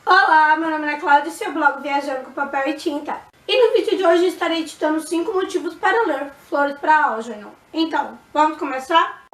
Olá, meu nome é Cláudia e seu blog Viajando com Papel e Tinta. E no vídeo de hoje estarei te dando 5 motivos para ler Flores para Algernon. Então, vamos começar?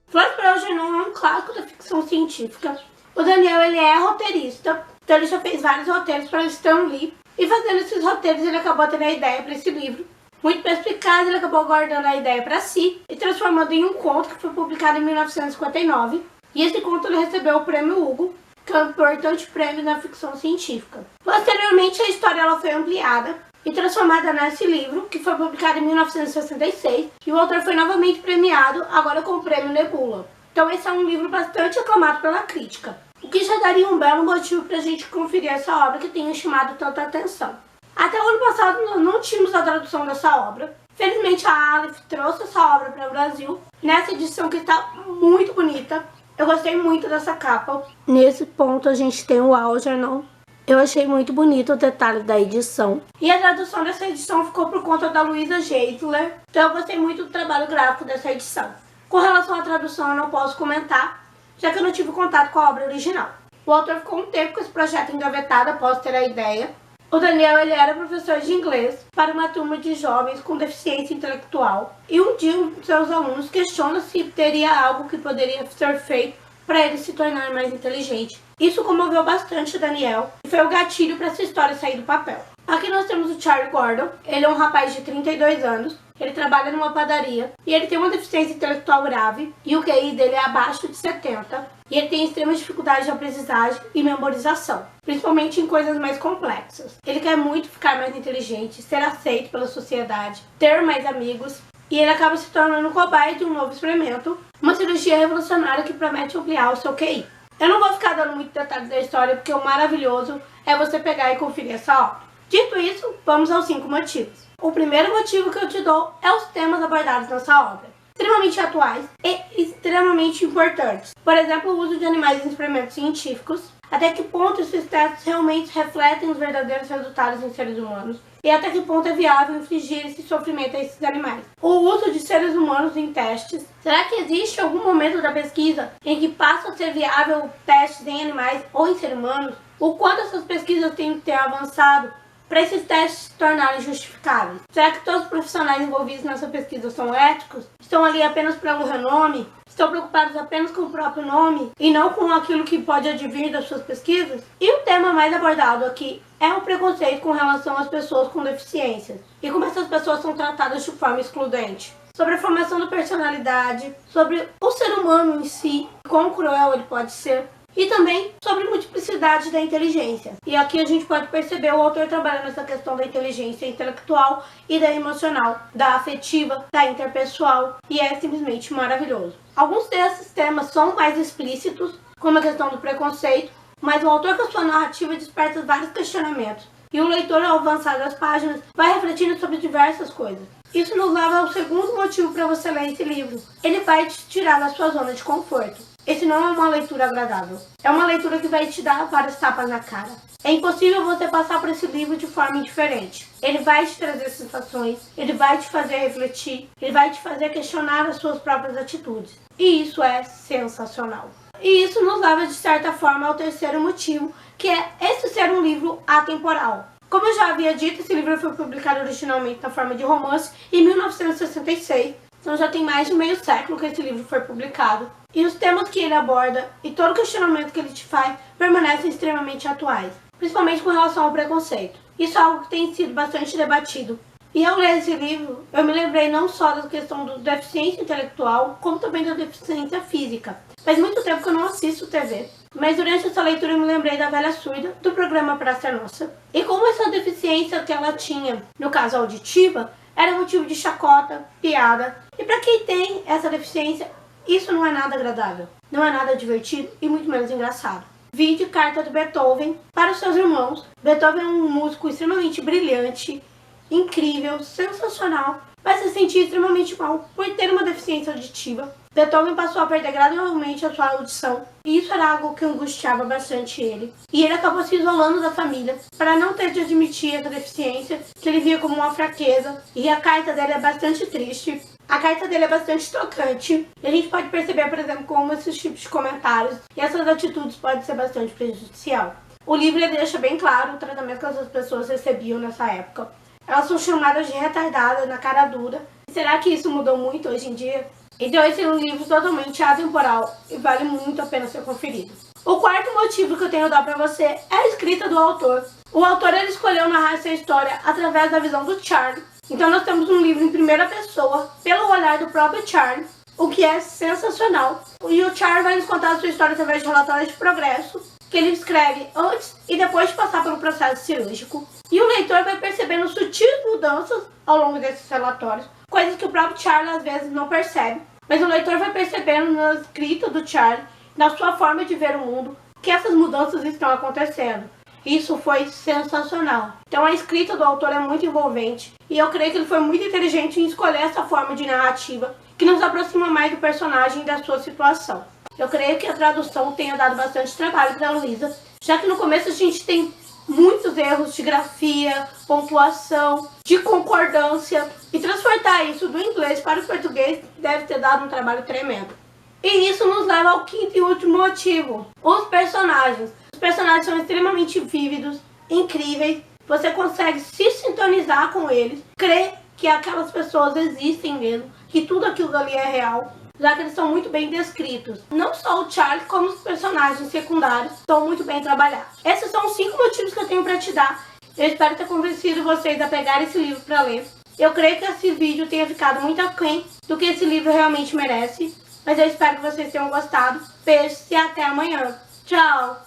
Flores para Algernon é um clássico da ficção científica. O Daniel ele é roteirista, então ele já fez vários roteiros para Stan Lee. E fazendo esses roteiros ele acabou tendo a ideia para esse livro. Muito perspicaz, ele acabou guardando a ideia para si e transformando em um conto que foi publicado em 1959. E esse conto ele recebeu o prêmio Hugo, que é um importante prêmio na ficção científica. Posteriormente a história ela foi ampliada e transformada nesse livro, que foi publicado em 1966, e o autor foi novamente premiado, agora com o prêmio Nebula. Então esse é um livro bastante aclamado pela crítica, o que já daria um belo motivo para a gente conferir essa obra que tenha chamado tanta atenção. Até o ano passado nós não tínhamos a tradução dessa obra. Felizmente a Aleph trouxe essa obra para o Brasil, nessa edição que está muito bonita. Eu gostei muito dessa capa. Nesse ponto a gente tem o Algernon. Eu achei muito bonito o detalhe da edição. E a tradução dessa edição ficou por conta da Luísa Geisler. Então eu gostei muito do trabalho gráfico dessa edição. Com relação à tradução eu não posso comentar, já que eu não tive contato com a obra original. O autor ficou um tempo com esse projeto engavetado após ter a ideia. O Daniel ele era professor de inglês para uma turma de jovens com deficiência intelectual. E um dia um de seus alunos questiona se teria algo que poderia ser feito para ele se tornar mais inteligente. Isso comoveu bastante o Daniel e foi o gatilho para essa história sair do papel. Aqui nós temos o Charlie Gordon. Ele é um rapaz de 32 anos. Ele trabalha numa padaria e ele tem uma deficiência intelectual grave e o QI dele é abaixo de 70 e ele tem extrema dificuldade de aprendizagem e memorização, principalmente em coisas mais complexas. Ele quer muito ficar mais inteligente, ser aceito pela sociedade, ter mais amigos e ele acaba se tornando cobaia de um novo experimento, uma cirurgia revolucionária que promete ampliar o seu QI. Eu não vou ficar dando muito detalhes da história porque o maravilhoso é você pegar e conferir essa obra. Dito isso, vamos aos 5 motivos. O primeiro motivo que eu te dou é os temas abordados nessa obra, extremamente atuais e extremamente importantes. Por exemplo, o uso de animais em experimentos científicos, até que ponto esses testes realmente refletem os verdadeiros resultados em seres humanos e até que ponto é viável infligir esse sofrimento a esses animais. O uso de seres humanos em testes. Será que existe algum momento da pesquisa em que passa a ser viável testes em animais ou em seres humanos? O quanto essas pesquisas têm que ter avançado para esses testes se tornarem justificáveis? Será que todos os profissionais envolvidos nessa pesquisa são éticos? Estão ali apenas pelo renome? Estão preocupados apenas com o próprio nome e não com aquilo que pode advir das suas pesquisas? E o tema mais abordado aqui é o preconceito com relação às pessoas com deficiências e como essas pessoas são tratadas de forma excludente. Sobre a formação da personalidade, sobre o ser humano em si, quão cruel ele pode ser. E também sobre multiplicidade da inteligência. E aqui a gente pode perceber o autor trabalhando essa questão da inteligência intelectual e da emocional, da afetiva, da interpessoal, e é simplesmente maravilhoso. Alguns desses temas são mais explícitos, como a questão do preconceito, mas o autor com a sua narrativa desperta vários questionamentos. E o leitor, ao avançar das páginas, vai refletindo sobre diversas coisas. Isso nos leva ao segundo motivo para você ler esse livro. Ele vai te tirar da sua zona de conforto. Esse não é uma leitura agradável. É uma leitura que vai te dar vários tapas na cara. É impossível você passar por esse livro de forma indiferente. Ele vai te trazer sensações, ele vai te fazer refletir, ele vai te fazer questionar as suas próprias atitudes. E isso é sensacional. E isso nos leva, de certa forma, ao terceiro motivo, que é esse ser um livro atemporal. Como eu já havia dito, esse livro foi publicado originalmente na forma de romance em 1966. Então já tem mais de meio século que esse livro foi publicado. E os temas que ele aborda e todo o questionamento que ele te faz permanecem extremamente atuais, principalmente com relação ao preconceito. Isso é algo que tem sido bastante debatido. E ao ler esse livro, eu me lembrei não só da questão da deficiência intelectual, como também da deficiência física. Faz muito tempo que eu não assisto TV, mas durante essa leitura eu me lembrei da velha surda do programa Praça é Nossa. E como essa deficiência que ela tinha, no caso auditiva, era motivo de chacota, piada. E para quem tem essa deficiência, isso não é nada agradável, não é nada divertido e muito menos engraçado. Vide Carta do Beethoven para os seus irmãos. Beethoven é um músico extremamente brilhante, incrível, sensacional, mas se sentia extremamente mal por ter uma deficiência auditiva. Beethoven passou a perder gradualmente a sua audição, e isso era algo que angustiava bastante ele. E ele acabou se isolando da família, para não ter de admitir essa deficiência, que ele via como uma fraqueza, e a carta dele é bastante triste. A carta dele é bastante tocante, e a gente pode perceber, por exemplo, como esses tipos de comentários e essas atitudes podem ser bastante prejudicial. O livro deixa bem claro o tratamento que essas pessoas recebiam nessa época. Elas são chamadas de retardadas na cara dura. E será que isso mudou muito hoje em dia? Então esse é um livro totalmente atemporal e vale muito a pena ser conferido. O quarto motivo que eu tenho a dar pra você é a escrita do autor. O autor ele escolheu narrar essa história através da visão do Charlie. Então nós temos um livro em primeira pessoa, pelo olhar do próprio Charlie, o que é sensacional. E o Charlie vai nos contar a sua história através de relatórios de progresso, que ele escreve antes e depois de passar pelo processo cirúrgico. E o leitor vai percebendo sutis mudanças ao longo desses relatórios, coisas que o próprio Charlie às vezes não percebe. Mas o leitor vai percebendo na escrita do Charlie, na sua forma de ver o mundo, que essas mudanças estão acontecendo. Isso foi sensacional. Então a escrita do autor é muito envolvente e eu creio que ele foi muito inteligente em escolher essa forma de narrativa que nos aproxima mais do personagem e da sua situação. Eu creio que a tradução tenha dado bastante trabalho para a Luísa, já que no começo a gente tem muitos erros de grafia, pontuação, de concordância, e transportar isso do inglês para o português deve ter dado um trabalho tremendo. E isso nos leva ao quinto e último motivo, os personagens. Os personagens são extremamente vívidos, incríveis, você consegue se sintonizar com eles, crer que aquelas pessoas existem mesmo, que tudo aquilo ali é real, já que eles são muito bem descritos. Não só o Charlie, como os personagens secundários são muito bem trabalhados. Esses são os 5 motivos que eu tenho para te dar. Eu espero ter convencido vocês a pegar esse livro para ler. Eu creio que esse vídeo tenha ficado muito aquém do que esse livro realmente merece. Mas eu espero que vocês tenham gostado. Beijos e até amanhã. Tchau!